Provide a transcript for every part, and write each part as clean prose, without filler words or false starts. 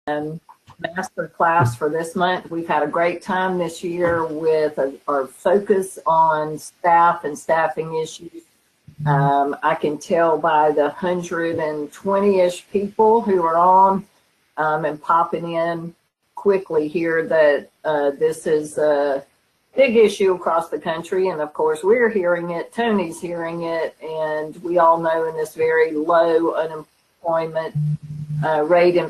master class for this month. We've had a great time this year with our focus on staff and staffing issues. I can tell by the 120-ish people who are on and popping in quickly here that this is a big issue across the country. And of course, we're hearing it, Tony's hearing it, and we all know in this very low unemployment rate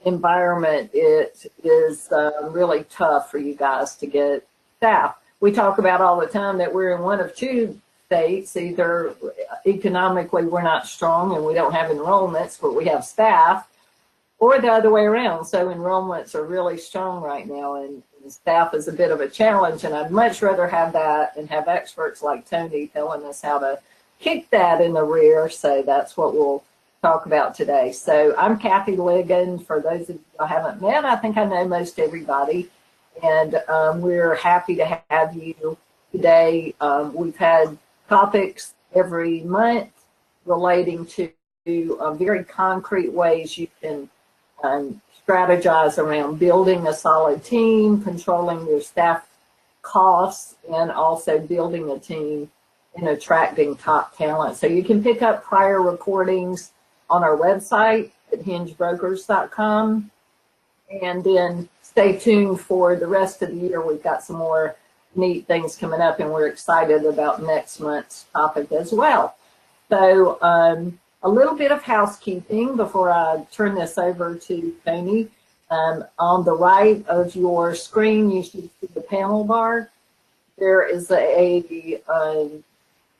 environment, it is really tough for you guys to get staff. We talk about all the time that we're in one of two states. Either economically we're not strong and we don't have enrollments, but we have staff, or the other way around. So enrollments are really strong right now, and staff is a bit of a challenge, and I'd much rather have that and have experts like Tony telling us how to kick that in the rear. So that's what we'll talk about today. So I'm Kathy Ligon. For those of you I haven't met, I think I know most everybody, and we're happy to have you today. We've had topics every month relating to very concrete ways you can strategize around building a solid team, controlling your staff costs, and also building a team and attracting top talent. So you can pick up prior recordings on our website at hingebrokers.com, and then stay tuned for the rest of the year. We've got some more neat things coming up, and we're excited about next month's topic as well. So a little bit of housekeeping before I turn this over to Tony. On the right of your screen, you should see the panel bar. There is a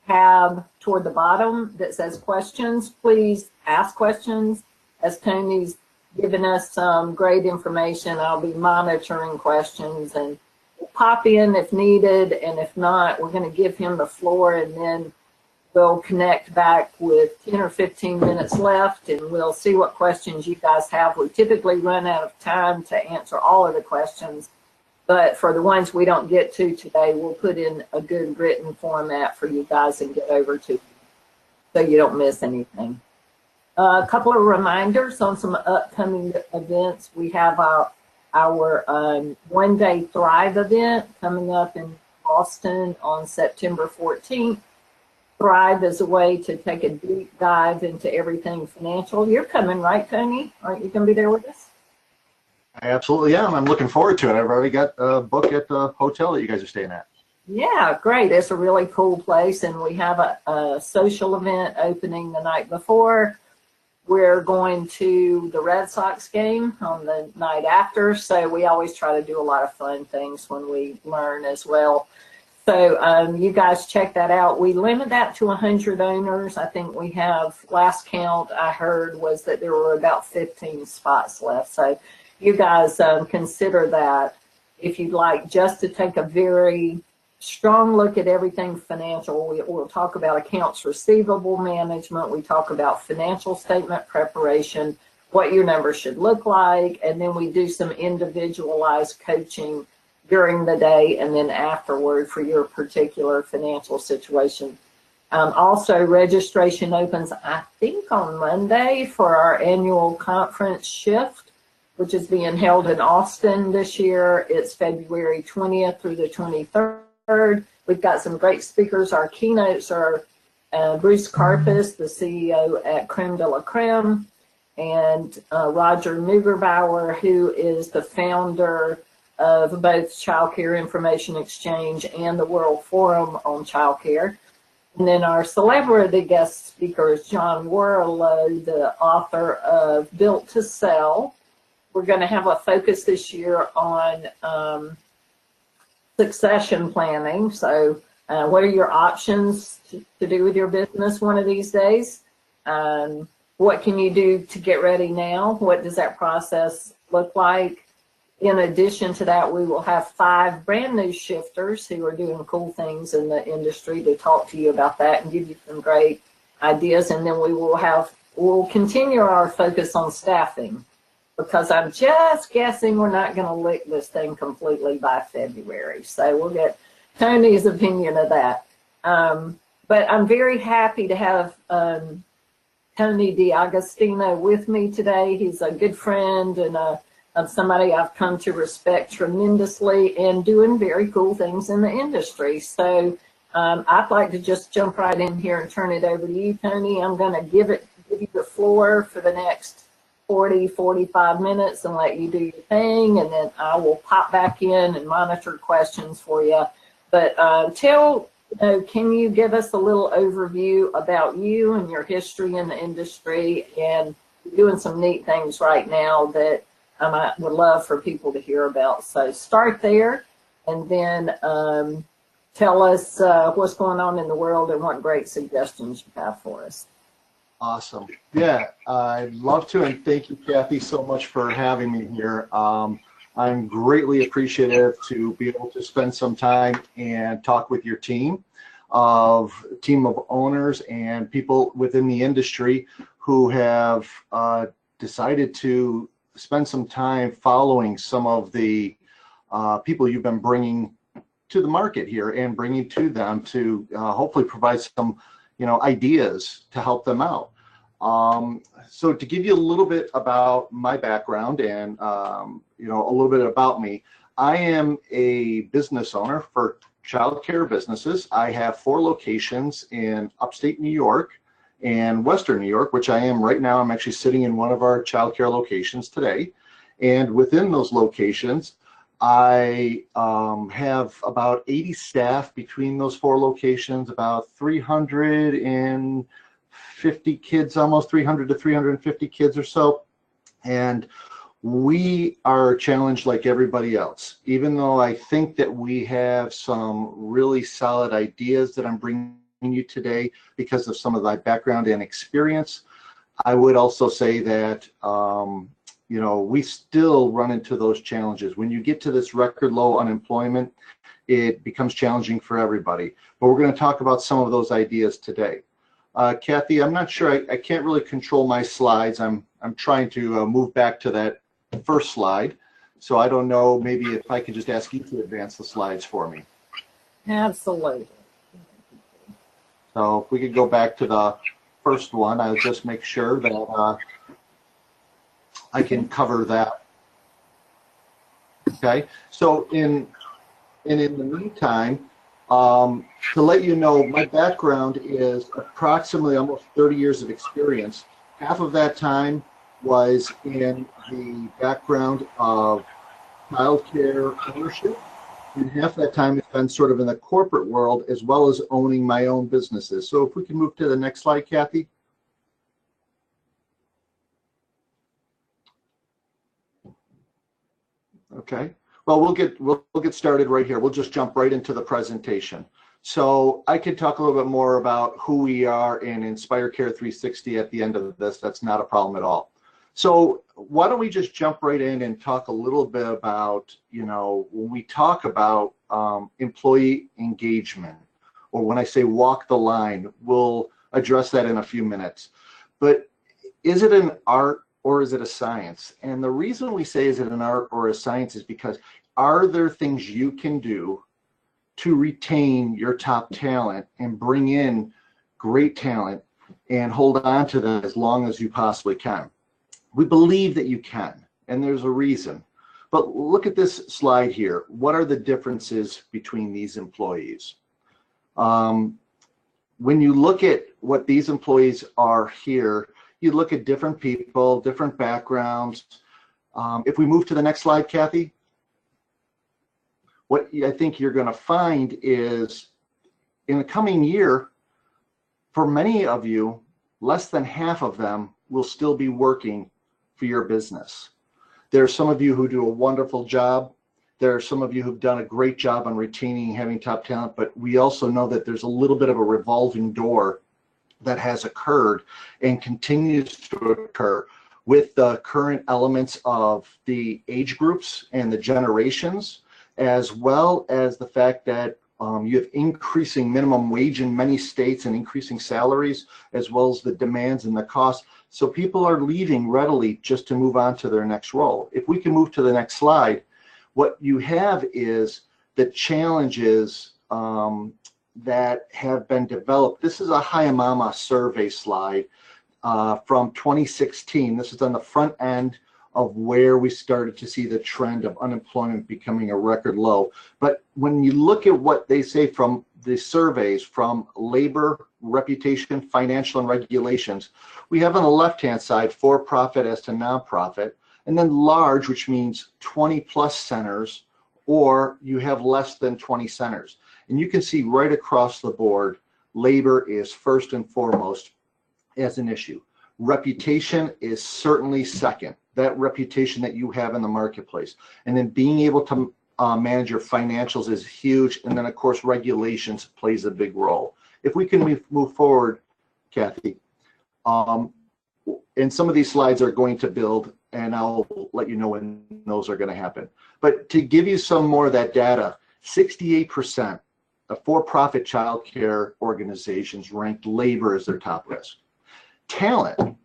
tab toward the bottom that says questions. Please ask questions. As Tony's given us some great information, I'll be monitoring questions and pop in if needed, and if not, we're going to give him the floor, and then we'll connect back with 10 or 15 minutes left, and we'll see what questions you guys have. We typically run out of time to answer all of the questions, but for the ones we don't get to today, we'll put in a good written format for you guys and get over to you so you don't miss anything. A couple of reminders on some upcoming events. We have our one-day Thrive event coming up in Boston on September 14th. Thrive is a way to take a deep dive into everything financial. You're coming, right, Tony? Aren't you going to be there with us? I absolutely am. I'm looking forward to it. I've already got a book at the hotel that you guys are staying at. Yeah, great. It's a really cool place, and we have a social event opening the night before. We're going to the Red Sox game on the night after, so we always try to do a lot of fun things when we learn as well. So you guys check that out. We limit that to 100 owners. I think we have, last count I heard was that there were about 15 spots left. So you guys consider that if you'd like just to take a very strong look at everything financial. We'll talk about accounts receivable management. We talk about financial statement preparation, what your numbers should look like, and then we do some individualized coaching during the day and then afterward for your particular financial situation. Also, registration opens, I think, on Monday for our annual conference Shift, which is being held in Austin this year. It's February 20th through the 23rd. We've got some great speakers. Our keynotes are Bruce Karpus, the CEO at Creme de la Creme, and Roger Neugebauer, who is the founder of both Child Care Information Exchange and the World Forum on Child Care. And then our celebrity guest speaker is John Warlow, the author of Built to Sell. We're going to have a focus this year on succession planning. So what are your options to do with your business one of these days? What can you do to get ready now? What does that process look like? In addition to that, we will have 5 brand new shifters who are doing cool things in the industry to talk to you about that and give you some great ideas. And then we'll continue our focus on staffing, because I'm just guessing we're not going to lick this thing completely by February. So we'll get Tony's opinion of that. But I'm very happy to have Tony D'Agostino with me today. He's a good friend and a of somebody I've come to respect tremendously and doing very cool things in the industry. So I'd like to just jump right in here and turn it over to you, Tony. I'm going to give you the floor for the next 40, 45 minutes and let you do your thing, and then I will pop back in and monitor questions for you. But can you give us a little overview about you and your history in the industry, and doing some neat things right now that I would love for people to hear about. So start there, and then tell us what's going on in the world and what great suggestions you have for us. Awesome. Yeah, I'd love to, and thank you, Kathy, so much for having me here. I'm greatly appreciative to be able to spend some time and talk with your team of owners and people within the industry who have decided to spend some time following some of the people you've been bringing to the market here and bringing to them to hopefully provide some ideas to help them out. So to give you a little bit about my background and a little bit about me, I am a business owner for childcare businesses. I have 4 locations in upstate New York and Western New York, which I am right now. I'm actually sitting in one of our childcare locations today. And within those locations, I have about 80 staff between those 4 locations, about 350 kids, almost 300 to 350 kids or so. And we are challenged like everybody else. Even though I think that we have some really solid ideas that I'm bringing you today because of some of my background and experience, I would also say that we still run into those challenges. When you get to this record low unemployment, it becomes challenging for everybody. But we're going to talk about some of those ideas today. Kathy, I'm not sure, I can't really control my slides. I'm trying to move back to that first slide. So I don't know, maybe if I could just ask you to advance the slides for me. Absolutely. So if we could go back to the first one, I'll just make sure that I can cover that. Okay, so in the meantime, to let you know, my background is approximately almost 30 years of experience. Half of that time was in the background of childcare ownership, and half that time has been sort of in the corporate world as well as owning my own businesses. So if we can move to the next slide, Kathy. Okay. Well, we'll get started right here. We'll just jump right into the presentation. So I could talk a little bit more about who we are in Inspire Care 360 at the end of this. That's not a problem at all. So why don't we just jump right in and talk a little bit about, when we talk about employee engagement, or when I say walk the line, we'll address that in a few minutes. But is it an art or is it a science? And the reason we say is it an art or a science is because are there things you can do to retain your top talent and bring in great talent and hold on to them as long as you possibly can? We believe that you can, and there's a reason. But look at this slide here. What are the differences between these employees? When you look at what these employees are here, you look at different people, different backgrounds. If we move to the next slide, Kathy, what I think you're going to find is in the coming year, for many of you, less than half of them will still be working for your business. There are some of you who do a wonderful job. There are some of you who've done a great job on retaining and having top talent, but we also know that there's a little bit of a revolving door that has occurred and continues to occur with the current elements of the age groups and the generations, as well as the fact that you have increasing minimum wage in many states and increasing salaries, as well as the demands and the costs. So people are leaving readily just to move on to their next role. If we can move to the next slide, what you have is the challenges that have been developed. This is a Hayamama survey slide from 2016. This is on the front end of where we started to see the trend of unemployment becoming a record low. But when you look at what they say from the surveys from labor, reputation, financial, and regulations, we have on the left-hand side for-profit as to nonprofit, and then large, which means 20 plus centers, or you have less than 20 centers. And you can see right across the board, labor is first and foremost as an issue. Reputation is certainly second, that reputation that you have in the marketplace. And then being able to manage your financials is huge. And then, of course, regulations plays a big role. If we can move forward, Kathy, and some of these slides are going to build, and I'll let you know when those are going to happen. But to give you some more of that data, 68% of for-profit child care organizations ranked labor as their top risk. Talent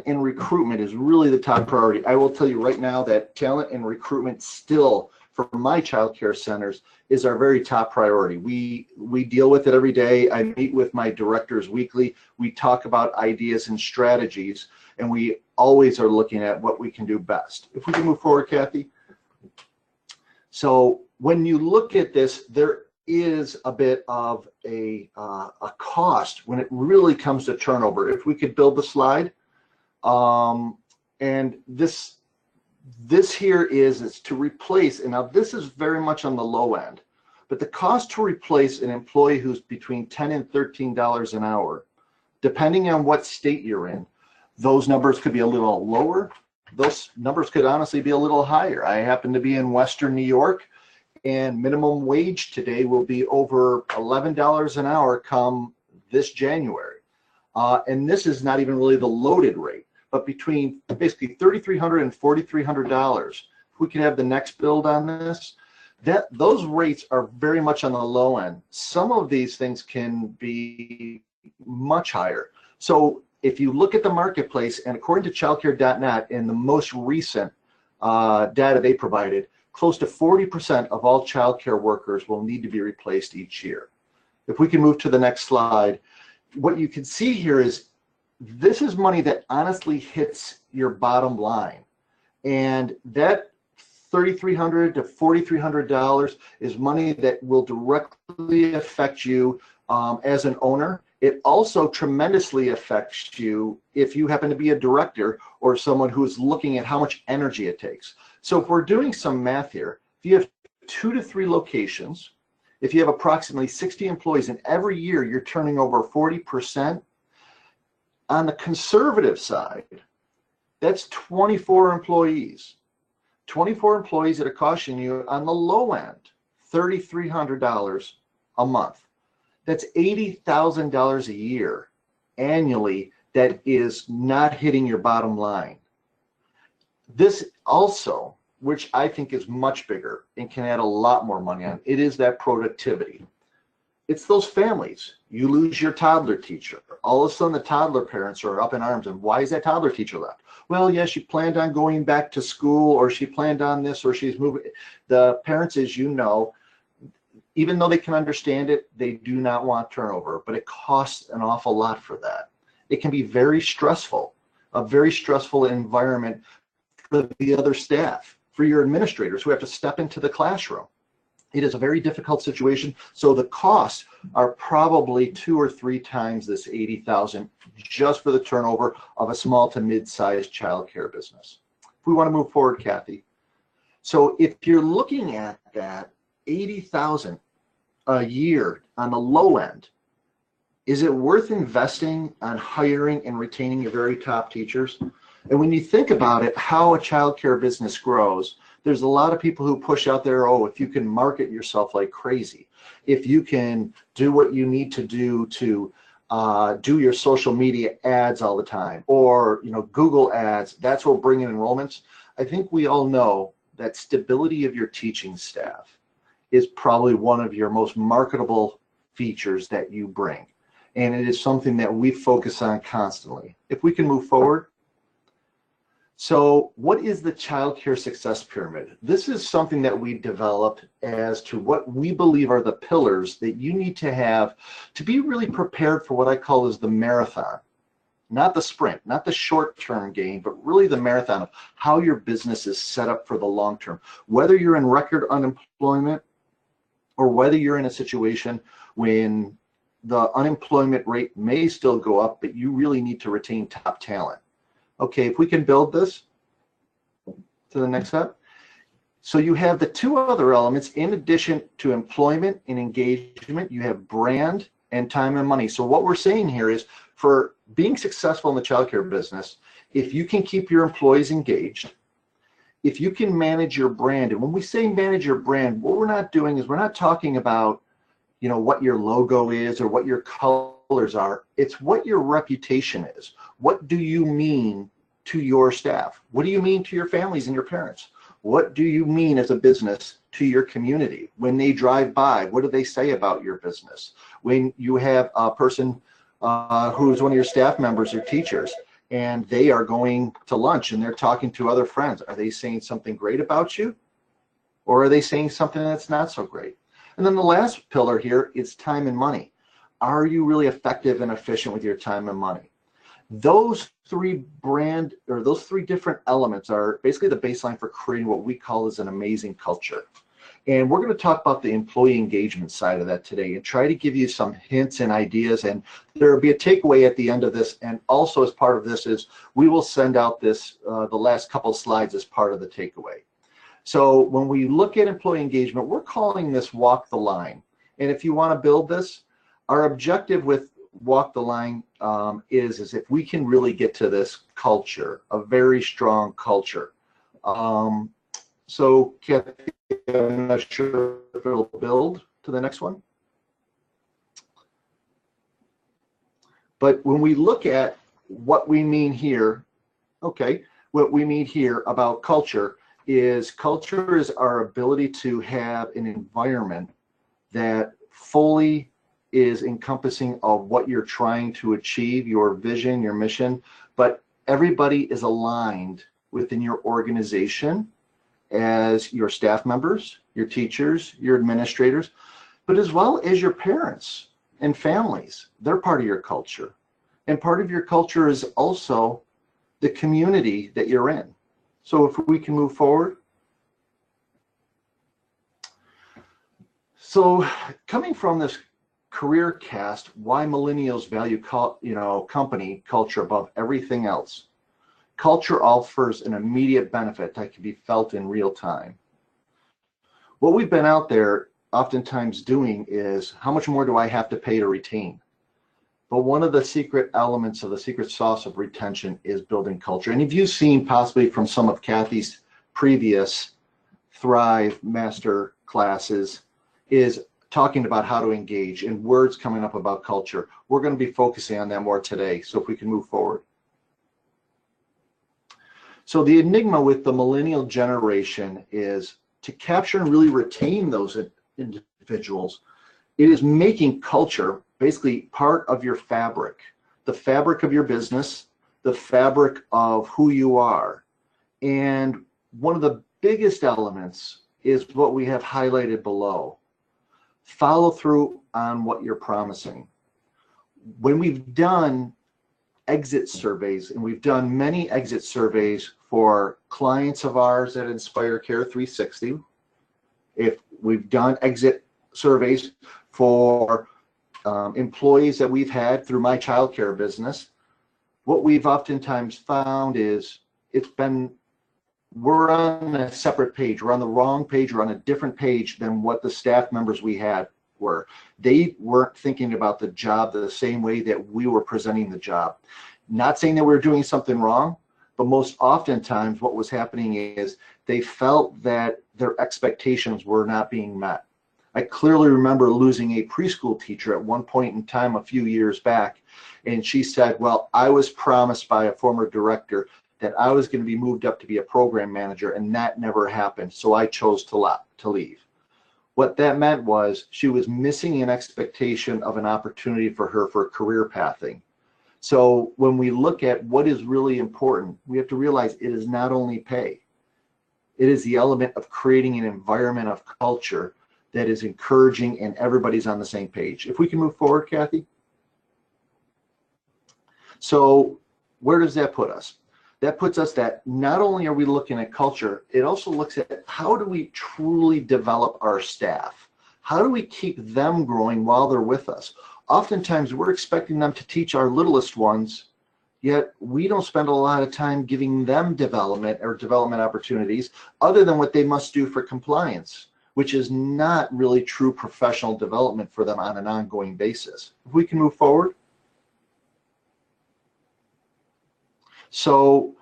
and recruitment is really the top priority. I will tell you right now that talent and recruitment still, for my child care centers, is our very top priority. We deal with it every day. I meet with my directors weekly. We talk about ideas and strategies, and we always are looking at what we can do best. If we can move forward, Kathy. So when you look at this, there is a bit of a cost when it really comes to turnover. If we could build the slide, and this here is to replace, and now this is very much on the low end, but the cost to replace an employee who's between $10 and $13 an hour, depending on what state you're in, those numbers could be a little lower. Those numbers could honestly be a little higher. I happen to be in Western New York, and minimum wage today will be over $11 an hour come this January. And this is not even really the loaded rate, but between basically $3,300 and $4,300. If we could have the next build on this, those rates are very much on the low end. Some of these things can be much higher. So if you look at the marketplace, and according to childcare.net, in the most recent data they provided, close to 40% of all childcare workers will need to be replaced each year. If we can move to the next slide, what you can see here is this is money that honestly hits your bottom line. And that $3,300 to $4,300 is money that will directly affect you as an owner. It also tremendously affects you if you happen to be a director or someone who's looking at how much energy it takes. So if we're doing some math here, if you have 2 to 3 locations, if you have approximately 60 employees, and every year you're turning over 40%, on the conservative side, that's 24 employees. 24 employees that are costing you on the low end, $3,300 a month. That's $80,000 a year annually that is not hitting your bottom line. This also, which I think is much bigger and can add a lot more money on, it is that productivity. It's those families. You lose your toddler teacher. All of a sudden the toddler parents are up in arms, and why is that toddler teacher left? Well, yeah, she planned on going back to school, or she planned on this, or she's moving. The parents, as you know, even though they can understand it, they do not want turnover, but it costs an awful lot for that. It can be very stressful, a very stressful environment for the other staff, for your administrators who have to step into the classroom. It is a very difficult situation. So the costs are probably 2 or 3 times this $80,000 just for the turnover of a small to mid-sized childcare business. If we want to move forward, Kathy. So if you're looking at that $80,000 a year on the low end, is it worth investing on hiring and retaining your very top teachers? And when you think about it, how a childcare business grows, there's a lot of people who push out there, oh, if you can market yourself like crazy, if you can do what you need to do do your social media ads all the time, or Google ads, that's what will bring in enrollments. I think we all know that stability of your teaching staff is probably one of your most marketable features that you bring. And it is something that we focus on constantly. If we can move forward. So what is the Child Care Success Pyramid? This is something that we developed as to what we believe are the pillars that you need to have to be really prepared for what I call is the marathon. not the sprint, not the short-term gain, but really the marathon of how your business is set up for the long term. Whether you're in record unemployment or whether you're in a situation when the unemployment rate may still go up, but you really need to retain top talent. Okay, if we can build this to the next step. So you have the two other elements in addition to employment and engagement. You have brand and time and money. So what we're saying here is, for being successful in the childcare business, if you can keep your employees engaged, if you can manage your brand, and when we say manage your brand, what we're not doing is we're not talking about, you know, what your logo is or what your colors are. It's what your reputation is. What do you mean to your staff? What do you mean to your families and your parents? What do you mean as a business to your community? When they drive by, what do they say about your business? When you have a person who's one of your staff members or teachers, and they are going to lunch and they're talking to other friends, are they saying something great about you? Or are they saying something that's not so great? And then the last pillar here is time and money. Are you really effective and efficient with your time and money? Those three different elements are basically the baseline for creating what we call as an amazing culture. And we're going to talk about the employee engagement side of that today and try to give you some hints and ideas. And there will be a takeaway at the end of this. And also as part of this is we will send out this, the last couple slides as part of the takeaway. So when we look at employee engagement, we're calling this walk the line. And if you want to build this, our objective with walk the line is if we can really get to this culture, a very strong culture. So Kathy, I'm not sure if it'll build to the next one. But when we look at what we mean here, okay, what we mean here about culture is our ability to have an environment that fully is encompassing of what you're trying to achieve, your vision, your mission, but everybody is aligned within your organization as your staff members, your teachers, your administrators, but as well as your parents and families. They're part of your culture. And part of your culture is also the community that you're in. So if we can move forward. So coming from this career cast, why millennials value company culture above everything else. Culture offers an immediate benefit that can be felt in real time. What we've been out there oftentimes doing is, how much more do I have to pay to retain? But one of the secret elements of the secret sauce of retention is building culture. And if you've seen possibly from some of Kathy's previous Thrive Master classes, is talking about how to engage and words coming up about culture. We're going to be focusing on that more today. So if we can move forward. So the enigma with the millennial generation is to capture and really retain those individuals. It is making culture basically part of your fabric, the fabric of your business, the fabric of who you are. And one of the biggest elements is what we have highlighted below. Follow through on what you're promising. When we've done exit surveys, and we've done many exit surveys for clients of ours at Inspire Care 360, if we've done exit surveys for employees that we've had through my childcare business, what we've oftentimes found is we're on a separate page. We're on the wrong page. We're on a different page than what the staff members we had were. They weren't thinking about the job the same way that we were presenting the job. Not saying that we were doing something wrong, but most oftentimes what was happening is they felt that their expectations were not being met. I clearly remember losing a preschool teacher at one point in time a few years back, and she said, well, I was promised by a former director that I was going to be moved up to be a program manager, and that never happened, so I chose to leave. What that meant was she was missing an expectation of an opportunity for her for career pathing. So when we look at what is really important, we have to realize it is not only pay. It is the element of creating an environment of culture that is encouraging and everybody's on the same page. If we can move forward, Kathy. So where does that put us? That puts us that not only are we looking at culture, it also looks at how do we truly develop our staff? How do we keep them growing while they're with us? Oftentimes we're expecting them to teach our littlest ones, yet we don't spend a lot of time giving them development or development opportunities other than what they must do for compliance, which is not really true professional development for them on an ongoing basis. If we can move forward. So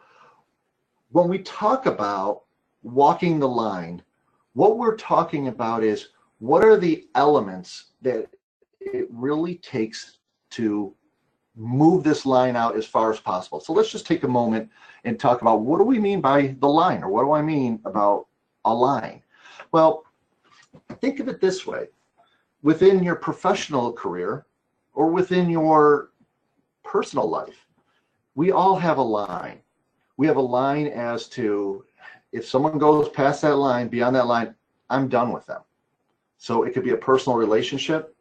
when we talk about walking the line, what we're talking about is what are the elements that it really takes to move this line out as far as possible. So let's just take a moment and talk about what do we mean by the line, or what do I mean about a line? Well, think of it this way. Within your professional career or within your personal life, we all have a line. We have a line as to if someone goes past that line, beyond that line, I'm done with them. So it could be a personal relationship.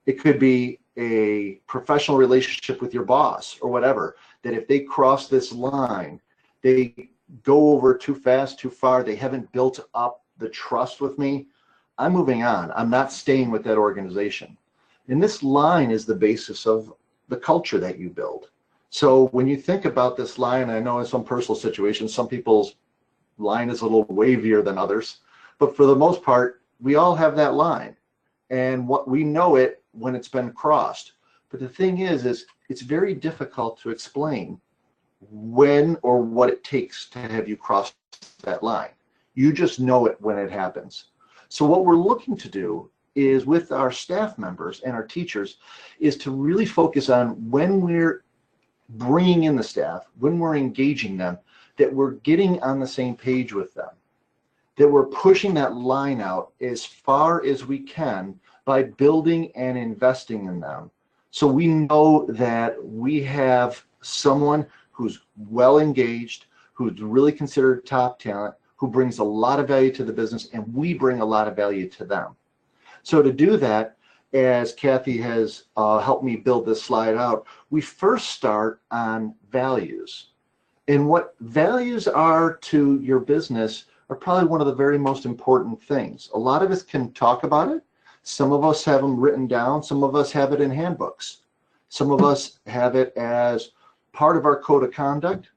It could be a professional relationship with your boss or whatever, that if they cross this line, they go over too fast, too far, they haven't built up the trust with me, I'm moving on. I'm not staying with that organization. And this line is the basis of the culture that you build. So when you think about this line, I know in some personal situations, some people's line is a little wavier than others, but for the most part, we all have that line. And what we know it when it's been crossed. But the thing is it's very difficult to explain when or what it takes to have you cross that line. You just know it when it happens. So what we're looking to do is with our staff members and our teachers is to really focus on when we're bringing in the staff, when we're engaging them, that we're getting on the same page with them, that we're pushing that line out as far as we can by building and investing in them. So we know that we have someone who's well engaged, who's really considered top talent, who brings a lot of value to the business, and we bring a lot of value to them. So to do that, as Kathy has helped me build this slide out, we first start on values. And what values are to your business are probably one of the very most important things. A lot of us can talk about it. Some of us have them written down. Some of us have it in handbooks. Some of us have it as part of our code of conduct.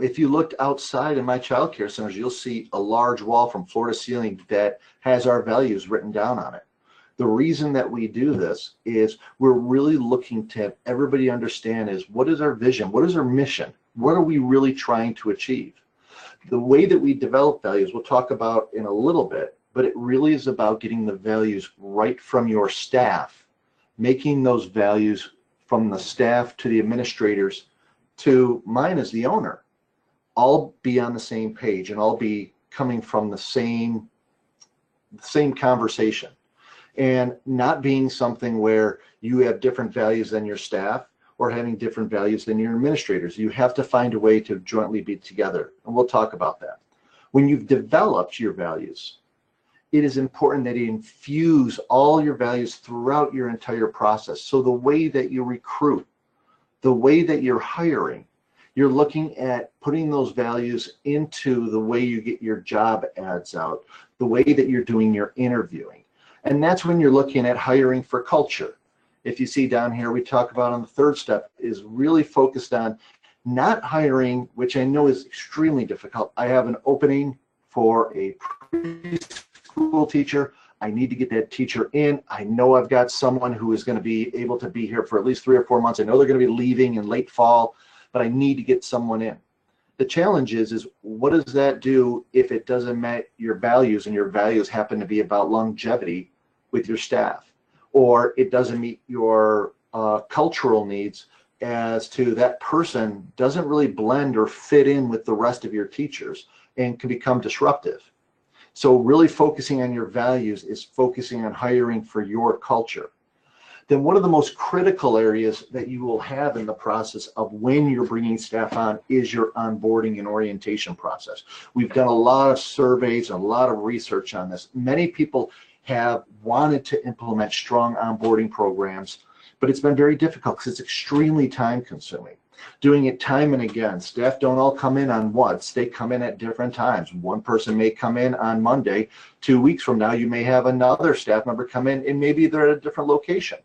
If you looked outside in my child care centers, you'll see a large wall from floor to ceiling that has our values written down on it. The reason that we do this is we're really looking to have everybody understand is what is our vision? What is our mission? What are we really trying to achieve? The way that we develop values, we'll talk about in a little bit, but it really is about getting the values right from your staff, making those values from the staff to the administrators to mine as the owner, all be on the same page and all be coming from the same conversation, and not being something where you have different values than your staff or having different values than your administrators. You have to find a way to jointly be together, and we'll talk about that. When you've developed your values, it is important that you infuse all your values throughout your entire process. So the way that you recruit, the way that you're hiring, you're looking at putting those values into the way you get your job ads out, the way that you're doing your interviewing. And that's when you're looking at hiring for culture. If you see down here, we talk about on the third step is really focused on not hiring, which I know is extremely difficult. I have an opening for a preschool teacher. I need to get that teacher in. I know I've got someone who is going to be able to be here for at least 3 or 4 months. I know they're going to be leaving in late fall, but I need to get someone in. The challenge is what does that do if it doesn't meet your values and your values happen to be about longevity with your staff, or it doesn't meet your cultural needs as to that person doesn't really blend or fit in with the rest of your teachers and can become disruptive. So really focusing on your values is focusing on hiring for your culture. Then one of the most critical areas that you will have in the process of when you're bringing staff on is your onboarding and orientation process. We've done a lot of surveys, a lot of research on this. Many people have wanted to implement strong onboarding programs, but it's been very difficult because it's extremely time consuming. Doing it time and again. Staff don't all come in on once. They come in at different times. One person may come in on Monday. 2 weeks from now, you may have another staff member come in, and maybe they're at a different location.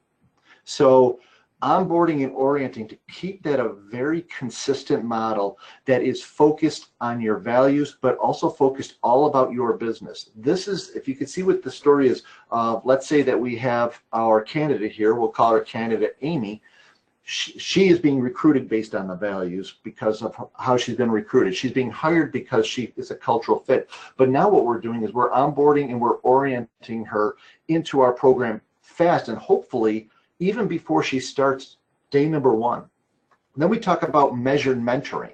So onboarding and orienting to keep that a very consistent model that is focused on your values, but also focused all about your business. This is, if you can see what the story is, let's say that we have our candidate here, we'll call her candidate Amy. She is being recruited based on the values because of how she's been recruited. She's being hired because she is a cultural fit. But now what we're doing is we're onboarding and we're orienting her into our program fast, and hopefully even before she starts day number 1. And then we talk about measured mentoring.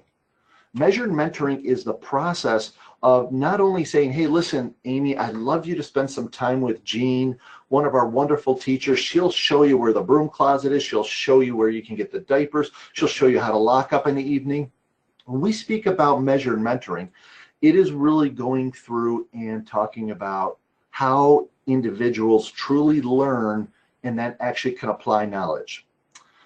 Measured mentoring is the process of not only saying, hey, listen, Amy, I'd love you to spend some time with Jean, one of our wonderful teachers. She'll show you where the broom closet is. She'll show you where you can get the diapers. She'll show you how to lock up in the evening. When we speak about measured mentoring, it is really going through and talking about how individuals truly learn and then actually can apply knowledge.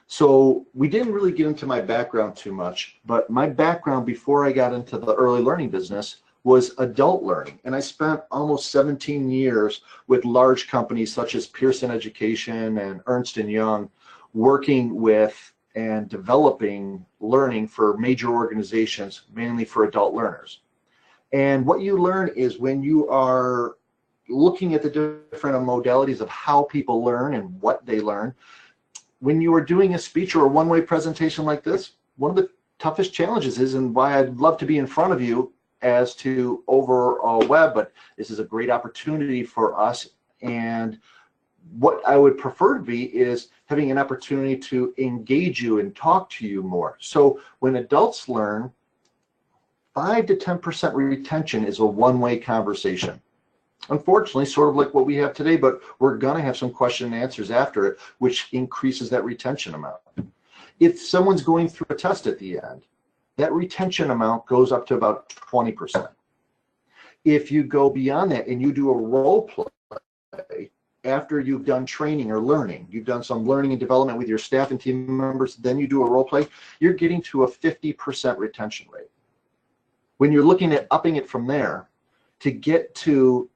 So we didn't really get into my background too much, but my background before I got into the early learning business was adult learning. And I spent almost 17 years with large companies such as Pearson Education and Ernst & Young, working with and developing learning for major organizations, mainly for adult learners. And what you learn is when you are looking at the different modalities of how people learn and what they learn, when you are doing a speech or a one-way presentation like this, one of the toughest challenges is, and why I'd love to be in front of you as to over a web, but this is a great opportunity for us. And what I would prefer to be is having an opportunity to engage you and talk to you more. So when adults learn, 5 to 10% retention is a one-way conversation. Unfortunately, sort of like what we have today, but we're going to have some question and answers after it, which increases that retention amount. If someone's going through a test at the end, that retention amount goes up to about 20%. If you go beyond that and you do a role play after you've done training or learning, you've done some learning and development with your staff and team members, then you do a role play, you're getting to a 50% retention rate. When you're looking at upping it from there to get to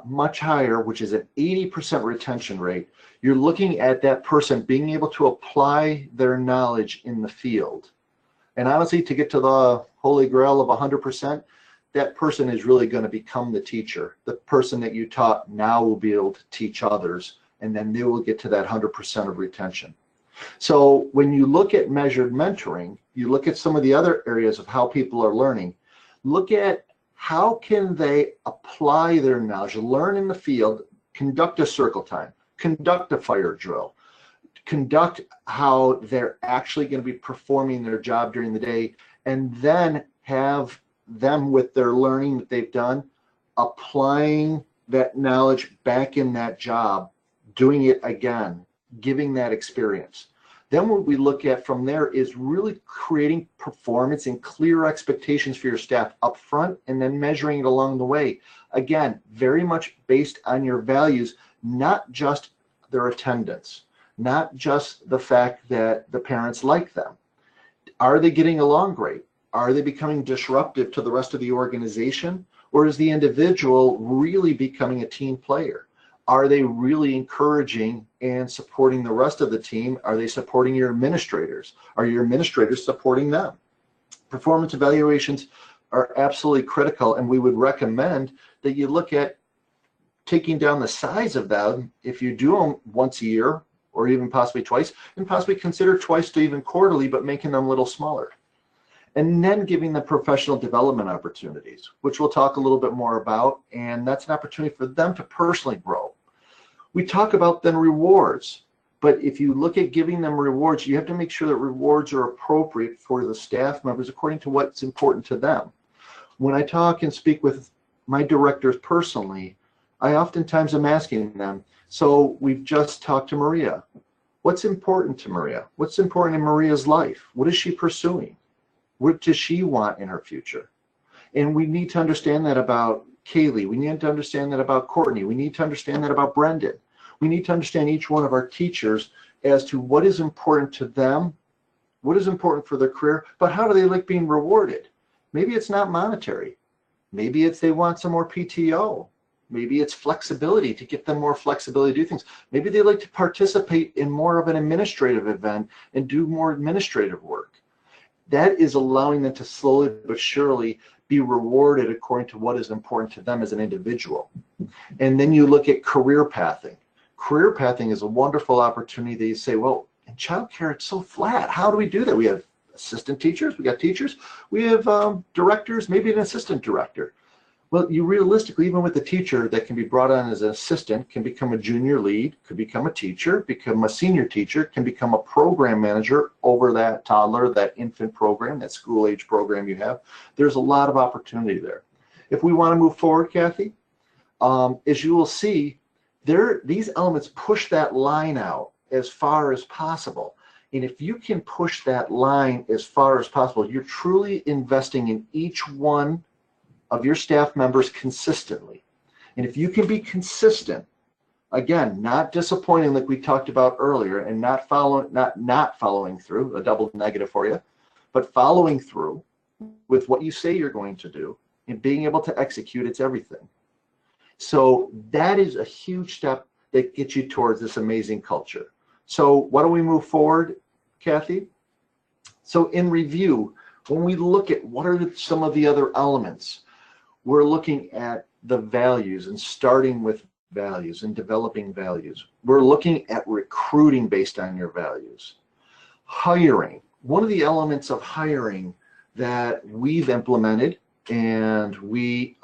much higher, which is an 80% retention rate, you're looking at that person being able to apply their knowledge in the field. And honestly, to get to the holy grail of 100%, that person is really going to become the teacher. The person that you taught now will be able to teach others, and then they will get to that 100% of retention. So when you look at measured mentoring, you look at some of the other areas of how people are learning, look at how can they apply their knowledge, learn in the field, conduct a circle time, conduct a fire drill, conduct how they're actually going to be performing their job during the day, and then have them with their learning that they've done, applying that knowledge back in that job, doing it again, giving that experience. Then what we look at from there is really creating performance and clear expectations for your staff up front, and then measuring it along the way. Again, very much based on your values, not just their attendance, not just the fact that the parents like them. Are they getting along great? Are they becoming disruptive to the rest of the organization? Or is the individual really becoming a team player? Are they really encouraging and supporting the rest of the team? Are they supporting your administrators? Are your administrators supporting them? Performance evaluations are absolutely critical, and we would recommend that you look at taking down the size of them if you do them once a year or even possibly twice, and possibly consider twice to even quarterly, but making them a little smaller. And then giving them professional development opportunities, which we'll talk a little bit more about, and that's an opportunity for them to personally grow. We talk about then rewards, but if you look at giving them rewards, you have to make sure that rewards are appropriate for the staff members according to what's important to them. When I talk and speak with my directors personally, I oftentimes am asking them, so we've just talked to Maria. What's important to Maria? What's important in Maria's life? What is she pursuing? What does she want in her future? And we need to understand that about Kaylee. We need to understand that about Courtney. We need to understand that about Brendan. We need to understand each one of our teachers as to what is important to them what is important for their career, but how do they like being rewarded? Maybe it's not monetary. Maybe it's they want some more PTO. Maybe it's flexibility, to get them more flexibility to do things. Maybe they like to participate in more of an administrative event and do more administrative work. That is allowing them to slowly but surely be rewarded according to what is important to them as an individual. And then you look at career pathing. Career pathing is a wonderful opportunity that you say, well, in childcare, it's so flat. How do we do that? We have assistant teachers, we got teachers, we have directors, maybe an assistant director. Well, you realistically, even with the teacher that can be brought on as an assistant, can become a junior lead, could become a teacher, become a senior teacher, can become a program manager over that toddler, that infant program, that school age program you have. There's a lot of opportunity there. If we want to move forward, Kathy, as you will see, these elements push that line out as far as possible. And if you can push that line as far as possible, you're truly investing in each one of your staff members consistently. And if you can be consistent, again, not disappointing like we talked about earlier, and not following through, a double negative for you, but following through with what you say you're going to do and being able to execute, it's everything. So that is a huge step that gets you towards this amazing culture. So why don't we move forward, Kathy? So in review, when we look at what are some of the other elements, we're looking at the values and starting with values and developing values. We're looking at recruiting based on your values. Hiring. One of the elements of hiring that we've implemented and we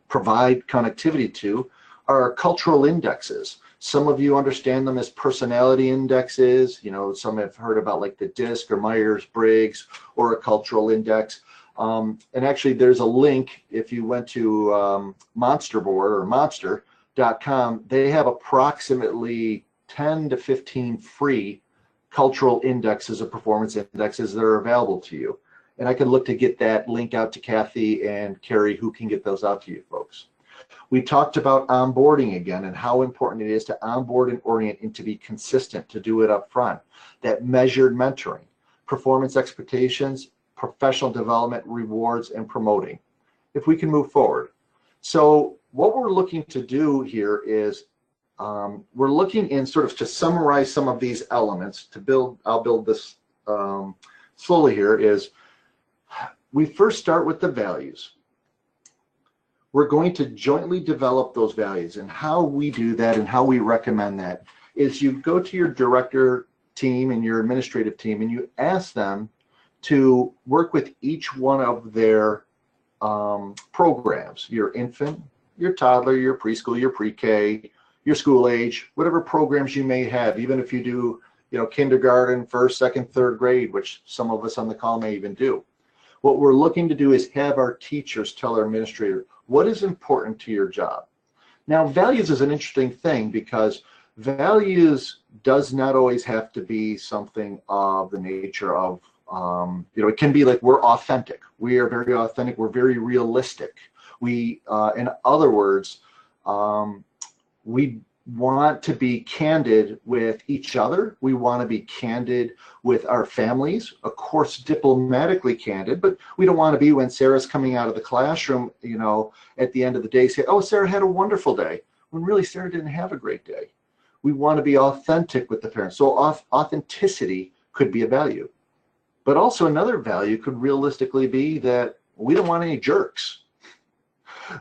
provide connectivity to are cultural indexes. Some of you understand them as personality indexes. You know, some have heard about like the DISC or Myers-Briggs or a cultural index. And actually there's a link, if you went to Monsterboard or monster.com, they have approximately 10 to 15 free cultural indexes or performance indexes that are available to you. And I can look to get that link out to Kathy and Carrie, who can get those out to you folks. We talked about onboarding again and how important it is to onboard and orient and to be consistent, to do it up front. That measured mentoring, performance expectations, professional development, rewards, and promoting. If we can move forward. So what we're looking to do here is we're looking in sort of to summarize some of these elements to build, I'll build this slowly here, is we first start with the values. We're going to jointly develop those values, and how we do that and how we recommend that is you go to your director team and your administrative team and you ask them to work with each one of their programs, your infant, your toddler, your preschool, your pre-K, your school age, whatever programs you may have, even if you do, you know, kindergarten, first, second, third grade, which some of us on the call may even do. What we're looking to do is have our teachers tell our administrator, what is important to your job? Now, values is an interesting thing because values does not always have to be something of the nature of, you know, it can be like we're authentic. We are very authentic. We're very realistic. We, in other words, we want to be candid with each other. We want to be candid with our families, of course, diplomatically candid, but we don't want to be when Sarah's coming out of the classroom, you know, at the end of the day, say, oh, Sarah had a wonderful day, when really Sarah didn't have a great day. We want to be authentic with the parents. So authenticity could be a value. But also another value could realistically be that we don't want any jerks.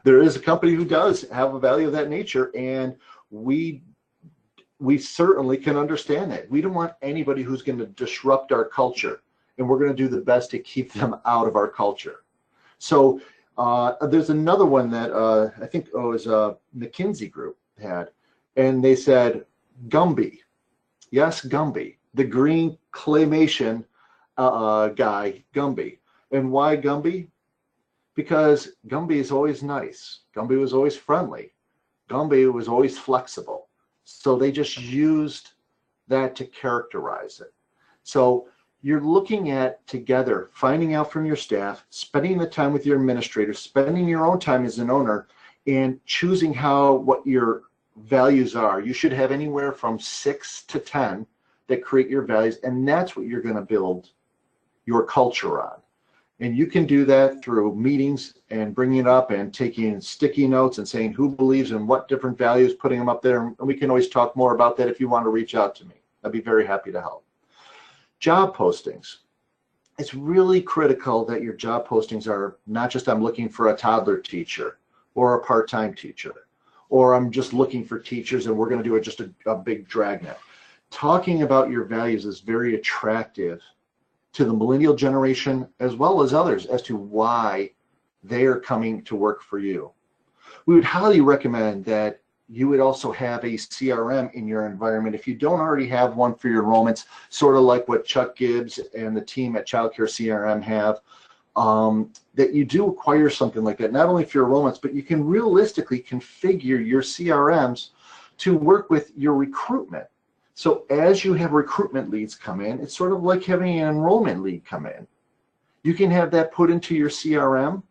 There is a company who does have a value of that nature, and we certainly can understand that. We don't want anybody who's going to disrupt our culture, and we're going to do the best to keep them out of our culture. So there's another one that I think it was a McKinsey group had, and they said Gumby. Yes, Gumby, the green claymation guy, Gumby. And why Gumby? Because Gumby is always nice. Gumby was always friendly. Gumby was always flexible. So they just used that to characterize it. So you're looking at together, finding out from your staff, spending the time with your administrators, spending your own time as an owner, and choosing what your values are. You should have anywhere from 6 to 10 that create your values, and that's what you're going to build your culture on. And you can do that through meetings and bringing it up and taking sticky notes and saying who believes in what different values, putting them up there. And we can always talk more about that if you want to reach out to me. I'd be very happy to help. Job postings. It's really critical that your job postings are not just I'm looking for a toddler teacher or a part-time teacher, or I'm just looking for teachers and we're going to do just a big dragnet. Talking about your values is very attractive to the millennial generation as well as others as to why they are coming to work for you. We would highly recommend that you would also have a CRM in your environment if you don't already have one for your enrollments, sort of like what Chuck Gibbs and the team at Childcare CRM have, that you do acquire something like that, not only for your enrollments, but you can realistically configure your CRMs to work with your recruitment. So as you have recruitment leads come in, it's sort of like having an enrollment lead come in. You can have that put into your CRM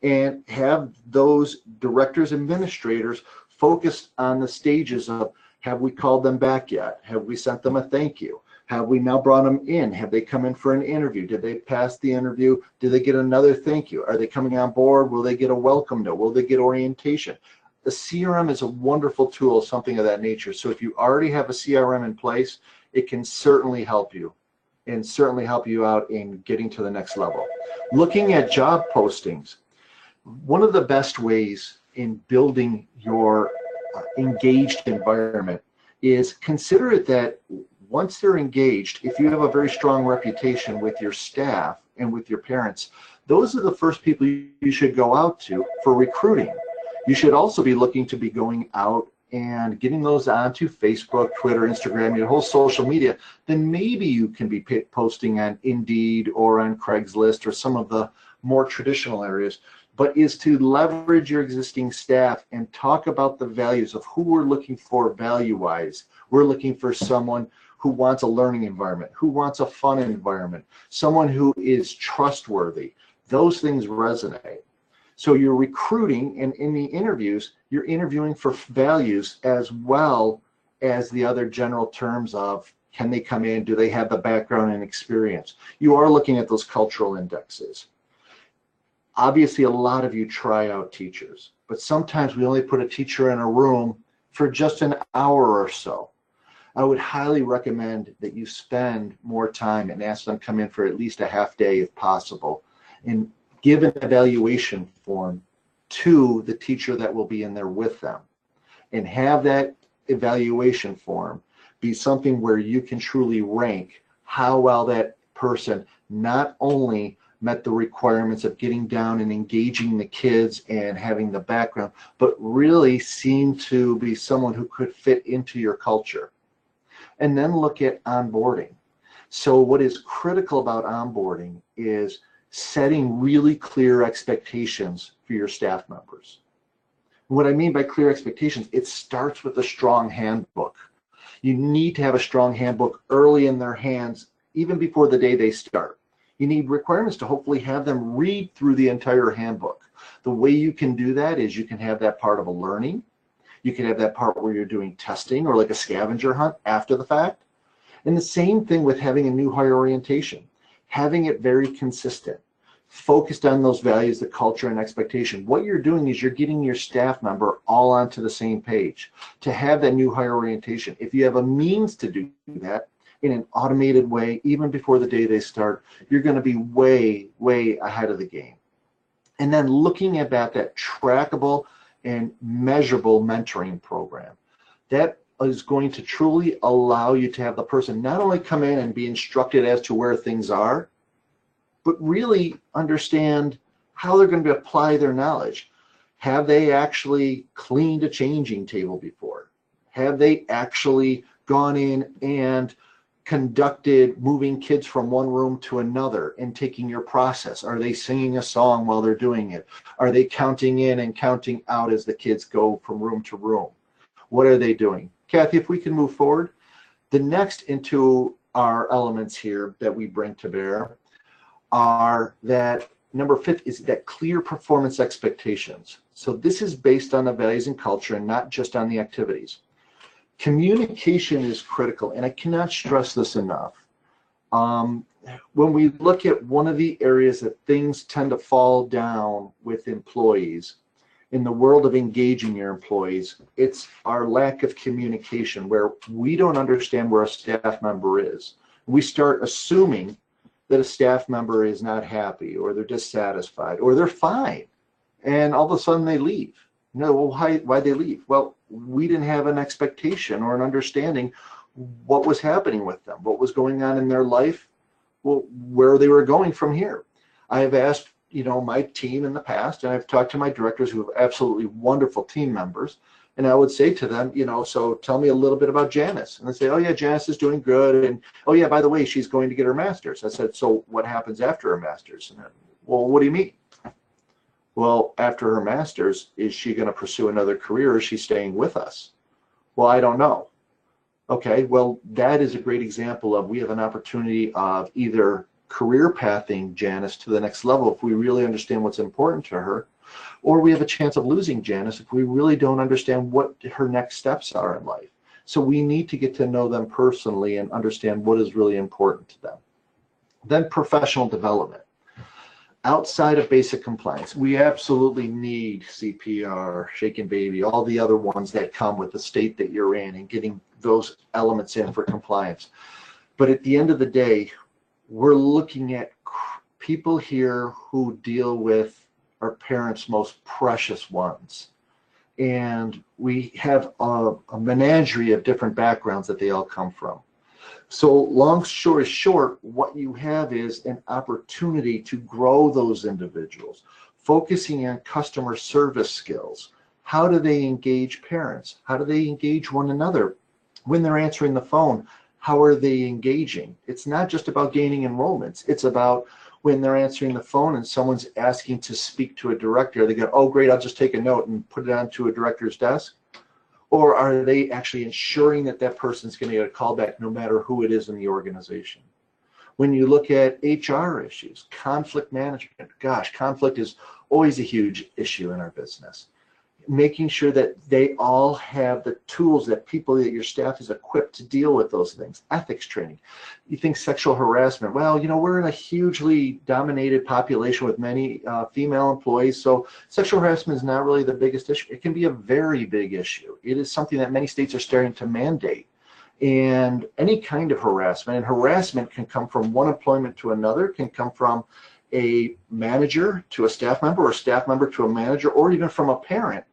and have those directors, administrators focused on the stages of, have we called them back yet? Have we sent them a thank you? Have we now brought them in? Have they come in for an interview? Did they pass the interview? Did they get another thank you? Are they coming on board? Will they get a welcome note? Will they get orientation? The CRM is a wonderful tool, something of that nature. So if you already have a CRM in place, it can certainly help you and certainly help you out in getting to the next level. Looking at job postings, one of the best ways in building your engaged environment is consider it that once they're engaged, if you have a very strong reputation with your staff and with your parents, those are the first people you should go out to for recruiting. You should also be looking to be going out and getting those onto Facebook, Twitter, Instagram, your whole social media. Then maybe you can be posting on Indeed or on Craigslist or some of the more traditional areas, but is to leverage your existing staff and talk about the values of who we're looking for value-wise. We're looking for someone who wants a learning environment, who wants a fun environment, someone who is trustworthy. Those things resonate. So you're recruiting, and in the interviews, you're interviewing for values as well as the other general terms of, can they come in, do they have the background and experience? You are looking at those cultural indexes. Obviously, a lot of you try out teachers, but sometimes we only put a teacher in a room for just an hour or so. I would highly recommend that you spend more time and ask them to come in for at least a half day if possible, and give an evaluation form to the teacher that will be in there with them, and have that evaluation form be something where you can truly rank how well that person not only met the requirements of getting down and engaging the kids and having the background, but really seemed to be someone who could fit into your culture. And then look at onboarding. So what is critical about onboarding is setting really clear expectations for your staff members. What I mean by clear expectations, it starts with a strong handbook. You need to have a strong handbook early in their hands, even before the day they start. You need requirements to hopefully have them read through the entire handbook. The way you can do that is you can have that part of a learning. You can have that part where you're doing testing or like a scavenger hunt after the fact. And the same thing with having a new hire orientation. Having it very consistent, focused on those values, the culture and expectation. What you're doing is you're getting your staff member all onto the same page to have that new hire orientation. If you have a means to do that in an automated way, even before the day they start, you're going to be way, way ahead of the game. And then looking at that trackable and measurable mentoring program, that is going to truly allow you to have the person not only come in and be instructed as to where things are, but really understand how they're going to apply their knowledge. Have they actually cleaned a changing table before? Have they actually gone in and conducted moving kids from one room to another and taking your process? Are they singing a song while they're doing it? Are they counting in and counting out as the kids go from room to room? What are they doing? Kathy, if we can move forward. The next into our elements here that we bring to bear are that number 5 is that clear performance expectations. So this is based on the values and culture and not just on the activities. Communication is critical, and I cannot stress this enough. When we look at one of the areas that things tend to fall down with employees, in the world of engaging your employees, it's our lack of communication, where we don't understand where a staff member is. We start assuming that a staff member is not happy, or they're dissatisfied, or they're fine, and all of a sudden they leave. You know, well, why'd they leave? Well, we didn't have an expectation or an understanding what was happening with them, what was going on in their life, well, where they were going from here. I have asked, you know, my team in the past, and I've talked to my directors who have absolutely wonderful team members, and I would say to them, you know, so tell me a little bit about Janice. And they say, oh yeah, Janice is doing good, and oh yeah, by the way, she's going to get her master's. I said, so what happens after her master's? And then, well, what do you mean? Well, after her master's, is she going to pursue another career, or is she staying with us? Well, I don't know. Okay, well, that is a great example of, we have an opportunity of either career pathing Janice to the next level if we really understand what's important to her, or we have a chance of losing Janice if we really don't understand what her next steps are in life. So we need to get to know them personally and understand what is really important to them. Then professional development. Outside of basic compliance, we absolutely need CPR, shaken baby, all the other ones that come with the state that you're in, and getting those elements in for compliance. But at the end of the day, we're looking at people here who deal with our parents' most precious ones. And we have a menagerie of different backgrounds that they all come from. So long story short, what you have is an opportunity to grow those individuals, focusing on customer service skills. How do they engage parents? How do they engage one another? When they're answering the phone, how are they engaging? It's not just about gaining enrollments. It's about when they're answering the phone and someone's asking to speak to a director, they go, oh great, I'll just take a note and put it onto a director's desk. Or are they actually ensuring that that person's going to get a call back no matter who it is in the organization? When you look at HR issues, conflict management, gosh, conflict is always a huge issue in our business. Making sure that they all have the tools, that people, that your staff is equipped to deal with those things. Ethics training. You think sexual harassment, well, you know, we're in a hugely dominated population with many female employees, so sexual harassment is not really the biggest issue. It can be a very big issue. It is something that many states are starting to mandate. And any kind of harassment, and harassment can come from one employment to another, can come from a manager to a staff member, or a staff member to a manager, or even from a parent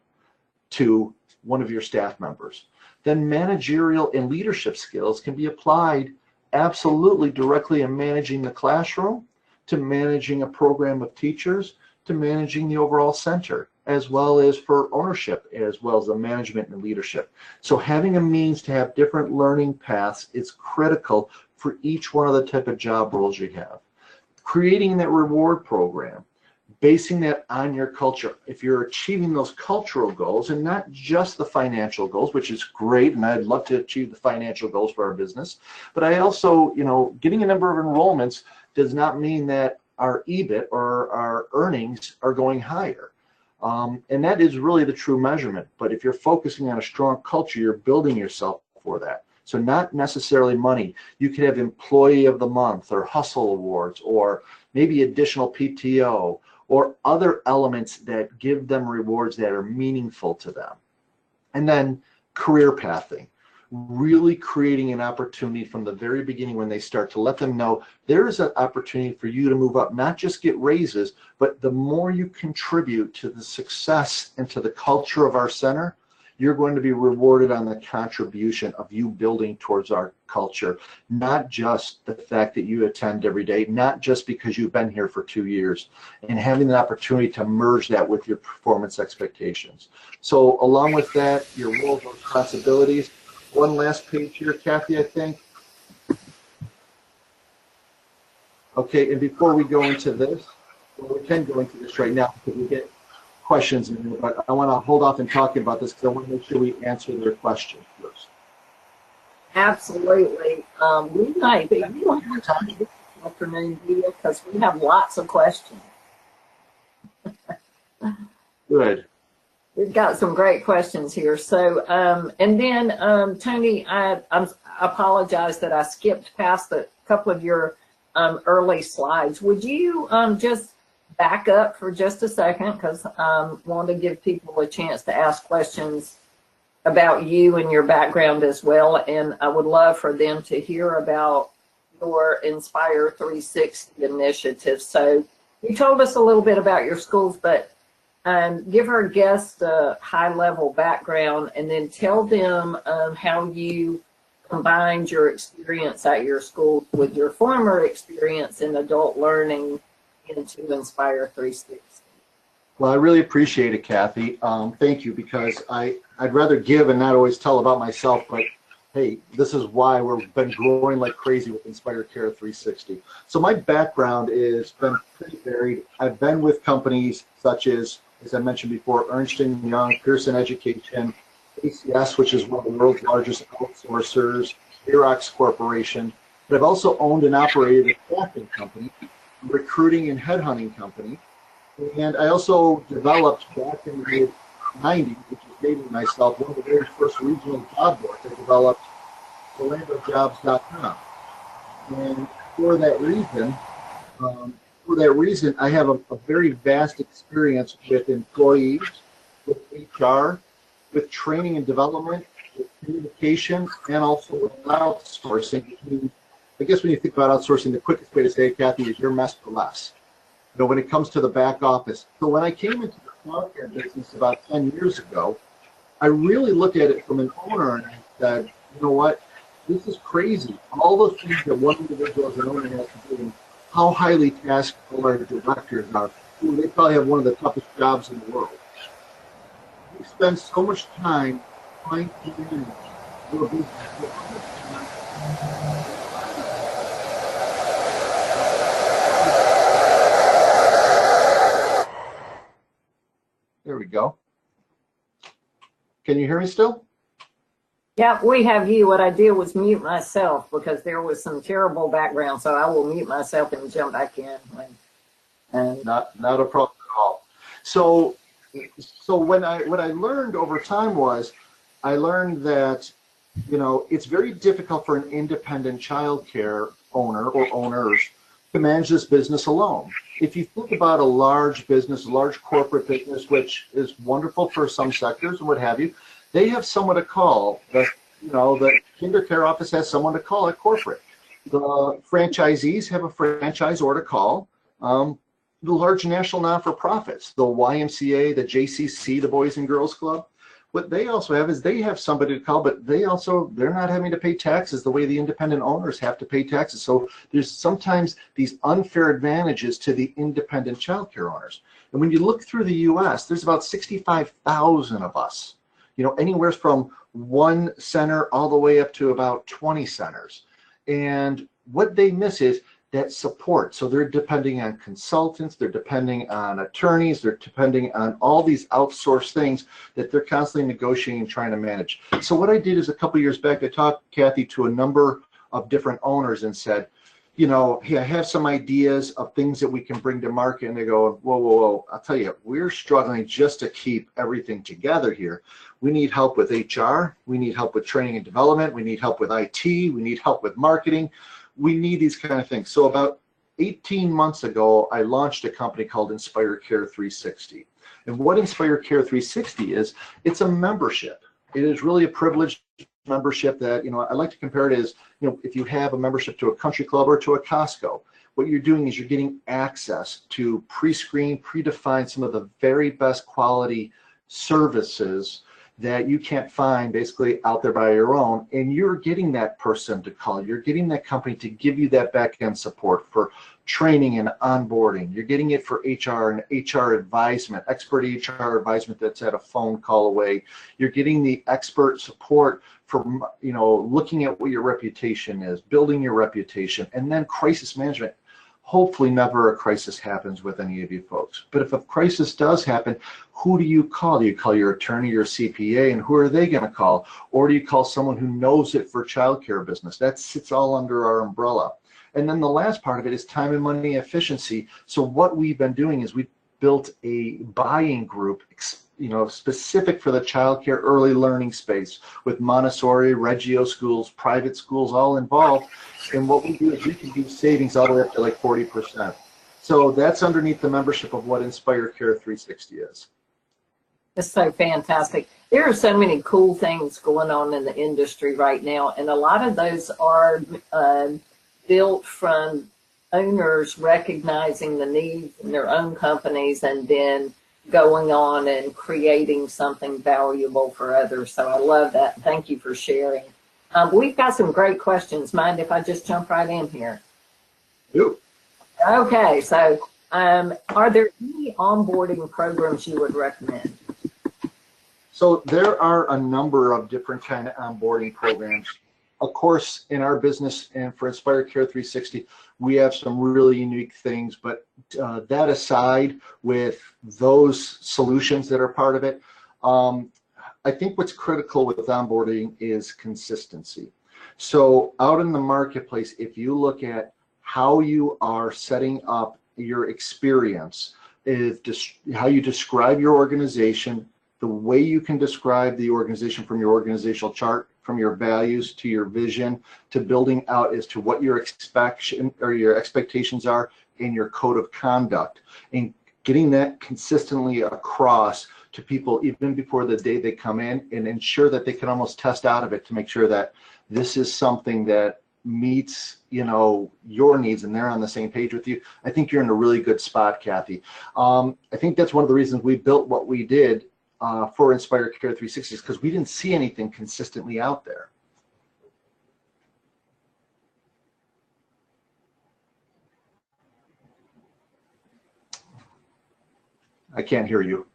to one of your staff members. Then managerial and leadership skills can be applied absolutely directly in managing the classroom, to managing a program of teachers, to managing the overall center, as well as for ownership, as well as the management and leadership. So having a means to have different learning paths is critical for each one of the type of job roles you have. Creating that reward program, basing that on your culture. If you're achieving those cultural goals and not just the financial goals, which is great, and I'd love to achieve the financial goals for our business, but I also, you know, getting a number of enrollments does not mean that our EBIT or our earnings are going higher. And that is really the true measurement. But if you're focusing on a strong culture, you're building yourself for that. So not necessarily money. You could have Employee of the Month, or Hustle Awards, or maybe additional PTO, or other elements that give them rewards that are meaningful to them. And then career pathing, really creating an opportunity from the very beginning when they start to let them know there is an opportunity for you to move up, not just get raises, but the more you contribute to the success and to the culture of our center, you're going to be rewarded on the contribution of you building towards our culture, not just the fact that you attend every day, not just because you've been here for 2 years, and having the opportunity to merge that with your performance expectations. So along with that, your roles and responsibilities. One last page here, Kathy, I think. Okay, and before we go into this, well, we can go into this right now because we get questions in here, but I want to hold off in talking about this because I want to make sure we answer their questions first. Absolutely. We might be. We don't have time to do this afternoon video because we have lots of questions. Good. we've got some great questions here. So, and then Tony, I apologize that I skipped past a couple of your early slides. Would you just back up for just a second, because I want to give people a chance to ask questions about you and your background as well, and I would love for them to hear about your Inspire 360 initiative. So you told us a little bit about your schools, but give our guests a high-level background, and then tell them how you combined your experience at your school with your former experience in adult learning into Inspire 360. Well, I really appreciate it, Kathy. Thank you, because I'd rather give and not always tell about myself, but hey, this is why we've been growing like crazy with Inspire Care 360. So my background has been pretty varied. I've been with companies such as I mentioned before, Ernst & Young, Pearson Education, ACS, which is one of the world's largest outsourcers, Xerox Corporation. But I've also owned and operated a staffing company, a recruiting and headhunting company. And I also developed back in the mid-90s, which is dating myself, one of the very first regional job boards. I developed OrlandoJobs.com. And for that reason, I have a very vast experience with employees, with HR, with training and development, with communication, and also with outsourcing. I guess when you think about outsourcing, the quickest way to say it, Kathy, is your mess for less. You know, when it comes to the back office. So when I came into the childcare business about 10 years ago, I really looked at it from an owner and I said, you know what, this is crazy. All the things that one individual as an owner has to do, and how highly tasked all our directors are. They probably have one of the toughest jobs in the world. We spend so much time trying to manage your business. There we go. Can you hear me still? Yeah, we have you. What I did was mute myself because there was some terrible background, so I will mute myself and jump back in. Not a problem at all. So what I learned over time was, I learned that, you know, it's very difficult for an independent childcare owner or owners to manage this business alone. If you think about a large business, a large corporate business, which is wonderful for some sectors and what have you, they have someone to call. The kinder care office has someone to call at corporate. The franchisees have a franchisor to call. The large national non-for-profits, the YMCA, the JCC, the Boys and Girls Club, what they also have is they have somebody to call, but they're not having to pay taxes the way the independent owners have to pay taxes. So there's sometimes these unfair advantages to the independent childcare owners. And when you look through the US, there's about 65,000 of us, you know, anywhere from one center all the way up to about 20 centers. And what they miss is that support. So they're depending on consultants, they're depending on attorneys, they're depending on all these outsourced things that they're constantly negotiating and trying to manage. So what I did is a couple of years back, I talked, Kathy, to a number of different owners and said, you know, hey, I have some ideas of things that we can bring to market. And they go, whoa, whoa, whoa. I'll tell you, we're struggling just to keep everything together here. We need help with HR. We need help with training and development. We need help with IT. We need help with marketing. We need these kind of things. So about 18 months ago, I launched a company called Inspire Care 360. And what Inspire Care 360 is, it's a membership. It is really a privileged membership that, you know, I like to compare it as, you know, if you have a membership to a country club or to a Costco, what you're doing is you're getting access to pre-screen, predefined, some of the very best quality services that you can't find basically out there by your own, and you're getting that person to call, you're getting that company to give you that back-end support for training and onboarding, you're getting it for HR and HR advisement, expert HR advisement that's at a phone call away, you're getting the expert support for, you know, looking at what your reputation is, building your reputation, and then crisis management. Hopefully never a crisis happens with any of you folks. But if a crisis does happen, who do you call? Do you call your attorney, your CPA, and who are they going to call? Or do you call someone who knows it for childcare business? That sits all under our umbrella. And then the last part of it is time and money efficiency. So what we've been doing is we've built a buying group specific for the childcare early learning space with Montessori, Reggio schools, private schools all involved. And what we do is we can do savings all the way up to like 40%. So that's underneath the membership of what Inspire Care 360 is. It's so fantastic. There are so many cool things going on in the industry right now, and a lot of those are built from owners recognizing the needs in their own companies and then going on and creating something valuable for others. So I love that. Thank you for sharing. We've got some great questions. Mind if I just jump right in here? Yep. Okay, so are there any onboarding programs you would recommend? So there are a number of different kind of onboarding programs. Of course, in our business and for Inspire Care 360, we have some really unique things, but that aside, with those solutions that are part of it, I think what's critical with onboarding is consistency. So out in the marketplace, if you look at how you are setting up your experience, how you describe your organization, the way you can describe the organization from your organizational chart, from your values to your vision, to building out as to what your expectations are in your code of conduct, and getting that consistently across to people even before the day they come in, and ensure that they can almost test out of it to make sure that this is something that meets your needs and they're on the same page with you. I think you're in a really good spot, Kathy. I think that's one of the reasons we built what we did for Inspire Care 360, because we didn't see anything consistently out there. I can't hear you.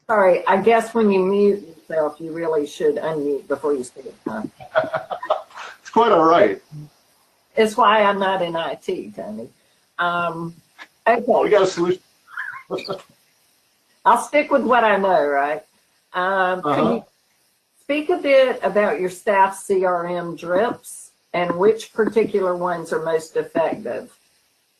Sorry, I guess when you mute yourself, you really should unmute before you speak. It's quite all right. It's why I'm not in IT, Tony. Okay. We got a solution. I'll stick with what I know, right? Can you speak a bit about your staff CRM drips and which particular ones are most effective?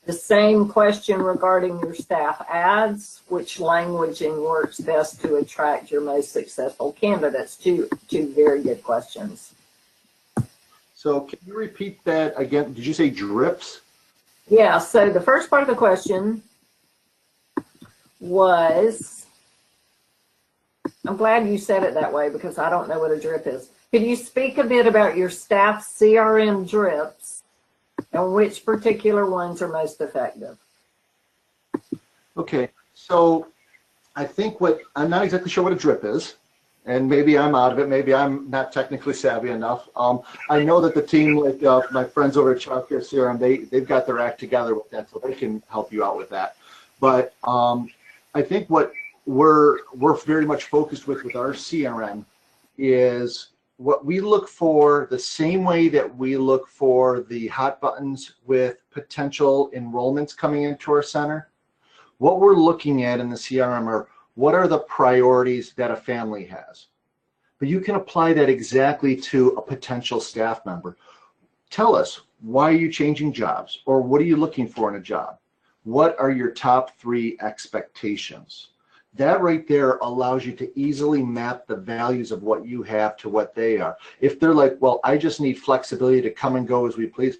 The same question regarding your staff ads, which languaging works best to attract your most successful candidates? Two very good questions. So can you repeat that again? Did you say drips? Yeah, so the first part of the question was, I'm glad you said it that way because I don't know what a drip is. Could you speak a bit about your staff CRM drips and which particular ones are most effective? Okay, so I think I'm not exactly sure what a drip is, and maybe I'm out of it, maybe I'm not technically savvy enough. I know that the team, like my friends over at Childcare CRM, they've got their act together with that, so they can help you out with that. But I think what we're very much focused with our CRM is what we look for, the same way that we look for the hot buttons with potential enrollments coming into our center. What we're looking at in the CRM are what are the priorities that a family has. But you can apply that exactly to a potential staff member. Tell us, why are you changing jobs? Or what are you looking for in a job? What are your top 3 expectations? That right there allows you to easily map the values of what you have to what they are. If they're like, well, I just need flexibility to come and go as we please.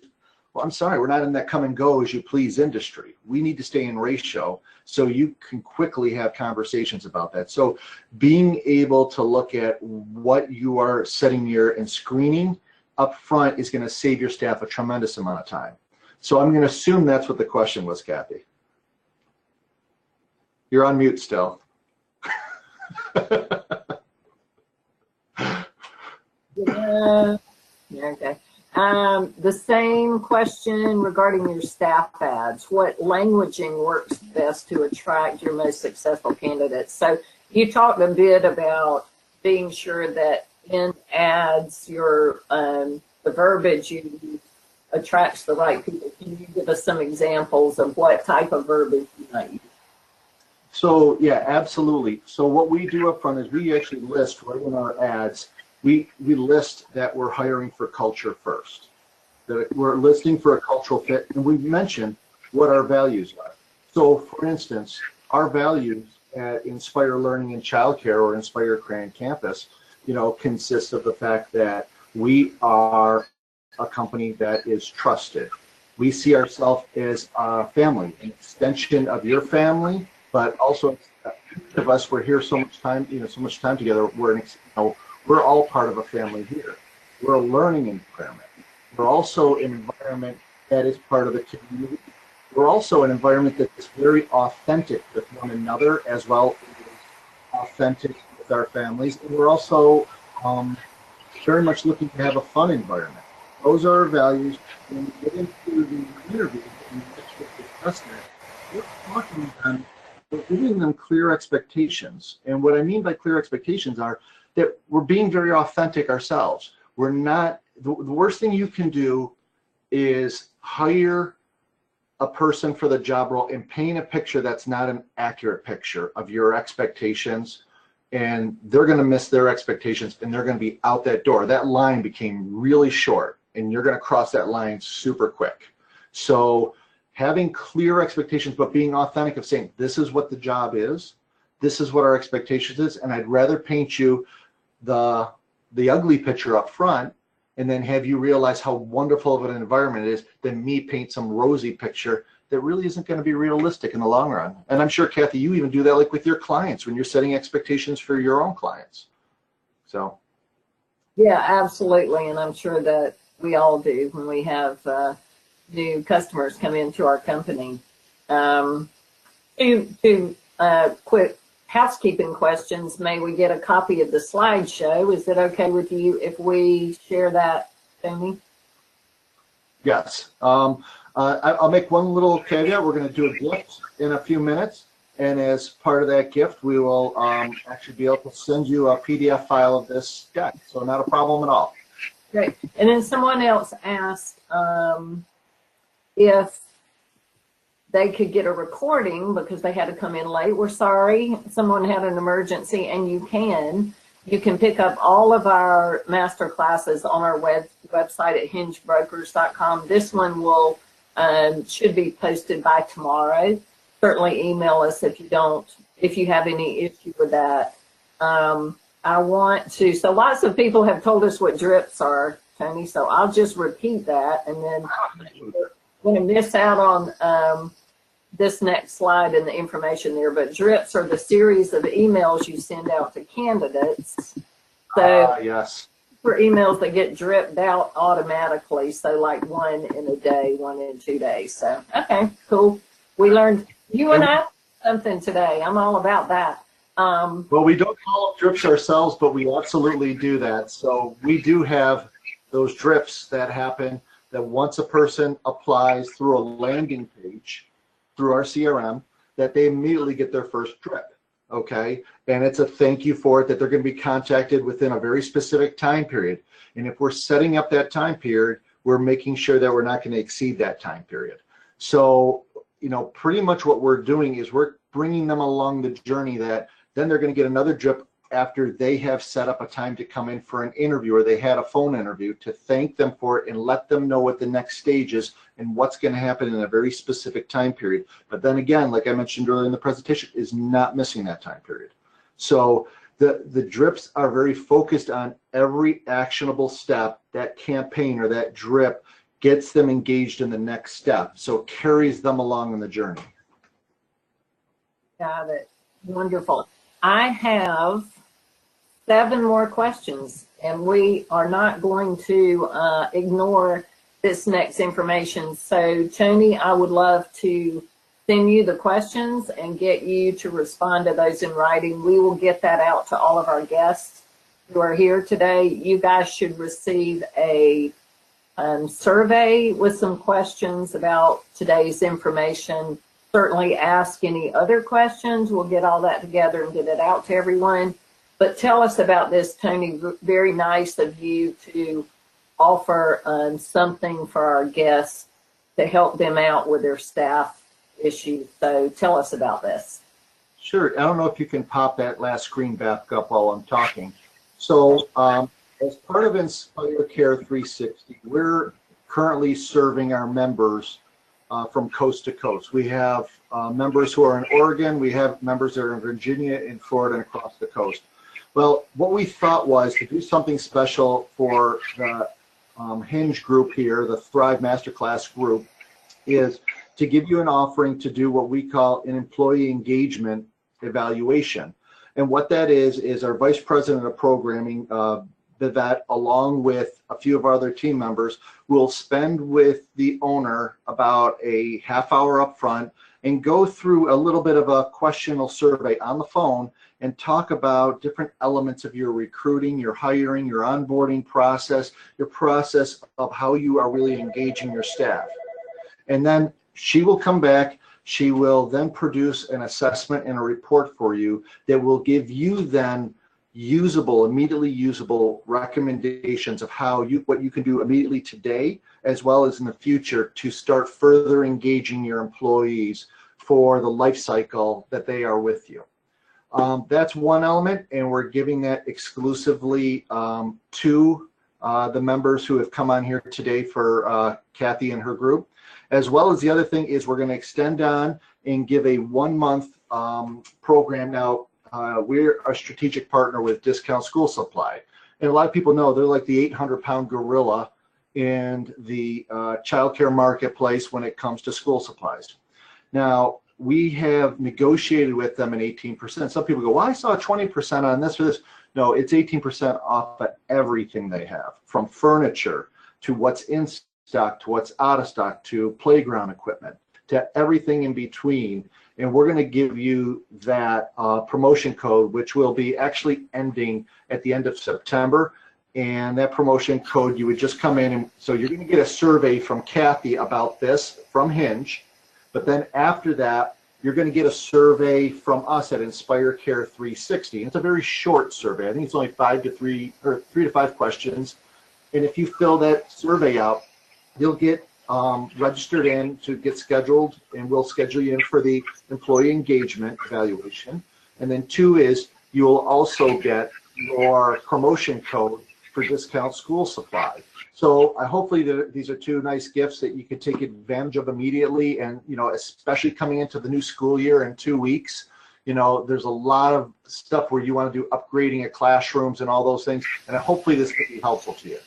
Well, I'm sorry, we're not in that come and go as you please industry. We need to stay in ratio so you can quickly have conversations about that. So being able to look at what you are setting and screening up front is going to save your staff a tremendous amount of time. So I'm going to assume that's what the question was, Kathy. You're on mute still. Yeah, okay. The same question regarding your staff ads. What languaging works best to attract your most successful candidates? So you talked a bit about being sure that in ads, the verbiage you use attracts the right people. Can you give us some examples of what type of verbiage you might use? So yeah, absolutely. So what we do up front is we actually list right in our ads, we list that we're hiring for culture first, that we're listing for a cultural fit, and we mention what our values are. So for instance, our values at Inspire Learning and Childcare, or Inspire Grand Campus, consists of the fact that we are a company that is trusted. We see ourselves as a family, an extension of your family, but also each of us, we're here so much time, so much time together. We're all part of a family here. We're a learning environment. We're also an environment that is part of the community. We're also an environment that's very authentic with one another, as well as authentic with our families. And we're also very much looking to have a fun environment. Those are our values. When we get into the interview and discuss that, we're talking to them, we're giving them clear expectations. And what I mean by clear expectations are that we're being very authentic ourselves. We're not, the worst thing you can do is hire a person for the job role and paint a picture that's not an accurate picture of your expectations, and they're going to miss their expectations and they're going to be out that door. That line became really short and you're going to cross that line super quick. So having clear expectations, but being authentic of saying, this is what the job is, this is what our expectations is, and I'd rather paint you the ugly picture up front and then have you realize how wonderful of an environment it is than me paint some rosy picture that really isn't going to be realistic in the long run. And I'm sure, Kathy, you even do that like with your clients when you're setting expectations for your own clients. So. Yeah, absolutely. And I'm sure that we all do when we have new customers come into our company. Two quick housekeeping questions. May we get a copy of the slideshow? Is it okay with you if we share that, Tony? Yes. I'll make one little caveat. We're going to do a gift in a few minutes. And as part of that gift, we will actually be able to send you a PDF file of this deck. So not a problem at all. Great. And then someone else asked if they could get a recording because they had to come in late. We're sorry. Someone had an emergency, and you can pick up all of our master classes on our website at hingebrokers.com. This one will should be posted by tomorrow. Certainly email us if you have any issue with that. I want to, so lots of people have told us what drips are, Tony, so I'll just repeat that, and then we're going to miss out on this next slide and the information there, but drips are the series of emails you send out to candidates. So yes. For emails that get dripped out automatically, so like one in a day, one in 2 days. So, okay, cool. We learned, you and I, something today. I'm all about that. Well, we don't call them drips ourselves, but we absolutely do that. So we do have those drips that happen that once a person applies through a landing page, through our CRM, that they immediately get their first drip, okay? And it's a thank you for it, that they're going to be contacted within a very specific time period. And if we're setting up that time period, we're making sure that we're not going to exceed that time period. So, pretty much what we're doing is we're bringing them along the journey that then they're going to get another drip after they have set up a time to come in for an interview, or they had a phone interview, to thank them for it and let them know what the next stage is and what's going to happen in a very specific time period. But then again, like I mentioned earlier in the presentation, is not missing that time period. So the drips are very focused on every actionable step. That campaign or that drip gets them engaged in the next step. So it carries them along in the journey. Got it. Wonderful. I have 7 more questions, and we are not going to ignore this next information. So, Tony, I would love to send you the questions and get you to respond to those in writing. We will get that out to all of our guests who are here today. You guys should receive a survey with some questions about today's information. Certainly ask any other questions. We'll get all that together and get it out to everyone. But tell us about this, Tony. Very nice of you to offer something for our guests to help them out with their staff issues. So tell us about this. Sure. I don't know if you can pop that last screen back up while I'm talking. So as part of Inspire Care 360, we're currently serving our members from coast to coast. We have members who are in Oregon. We have members that are in Virginia, in Florida, and across the coast. Well, what we thought was to do something special for the Hinge group here, the Thrive Masterclass group, is to give you an offering to do what we call an employee engagement evaluation. And what that is our Vice President of Programming, Vivette, along with a few of our other team members, will spend with the owner about a half hour up front and go through a little bit of a questionnaire survey on the phone and talk about different elements of your recruiting, your hiring, your onboarding process, your process of how you are really engaging your staff. And then she will come back. She will then produce an assessment and a report for you that will give you then immediately usable recommendations of what you can do immediately today, as well as in the future, to start further engaging your employees for the life cycle that they are with you. That's one element, and we're giving that exclusively to the members who have come on here today for Kathy and her group. As well as the other thing is we're going to extend on and give a 1-month program. Now, we're a strategic partner with Discount School Supply. And a lot of people know they're like the 800-pound gorilla in the childcare marketplace when it comes to school supplies. Now, we have negotiated with them an 18%. Some people go, well, I saw 20% on this or this. No, it's 18% off of everything they have, from furniture to what's in stock to what's out of stock to playground equipment to everything in between. And we're going to give you that promotion code, which will be actually ending at the end of September. And that promotion code, you would just come in, and so you're going to get a survey from Kathy about this from Hinge. But then after that, you're going to get a survey from us at Inspire Care 360. It's a very short survey. I think it's only 3 to 5 questions. And if you fill that survey out, you'll get registered in to get scheduled, and we'll schedule you in for the employee engagement evaluation. And then 2 is you will also get your promotion code for Discount School Supply. So hopefully these are 2 nice gifts that you can take advantage of immediately. And, you know, especially coming into the new school year in 2 weeks, you know, there's a lot of stuff where you want to do upgrading of classrooms and all those things. And hopefully this can be helpful to you.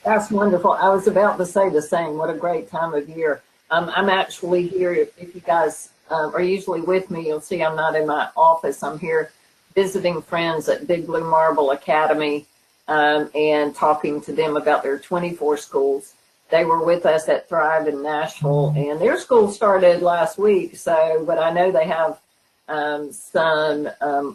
That's wonderful. I was about to say the same. What a great time of year. I'm actually here. If you guys are usually with me, you'll see I'm not in my office. I'm here visiting friends at Big Blue Marble Academy and talking to them about their 24 schools. They were with us at Thrive in Nashville, and their school started last week. So, but I know they have some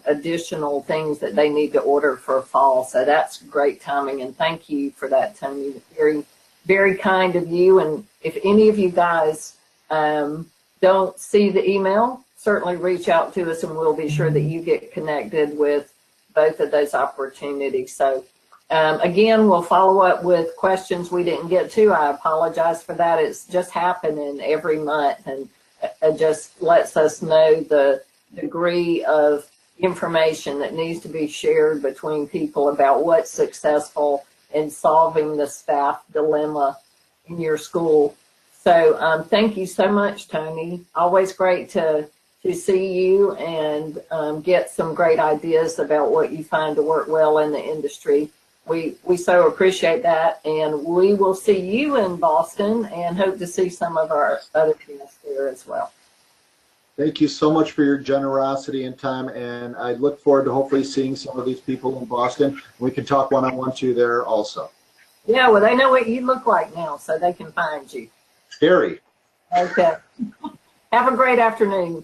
additional things that they need to order for fall. So that's great timing, and thank you for that, Tony. Very, very kind of you. And if any of you guys don't see the email, certainly reach out to us, and we'll be sure that you get connected with both of those opportunities. So again, we'll follow up with questions we didn't get to. I apologize for that. It's just happening every month, and it just lets us know the degree of information that needs to be shared between people about what's successful in solving the staff dilemma in your school. So thank you so much, Tony. Always great to see you and get some great ideas about what you find to work well in the industry. We so appreciate that, and we will see you in Boston and hope to see some of our other guests there as well. Thank you so much for your generosity and time, and I look forward to hopefully seeing some of these people in Boston. We can talk one-on-one too there also. Yeah, well, they know what you look like now, so they can find you. Scary. Okay. Have a great afternoon.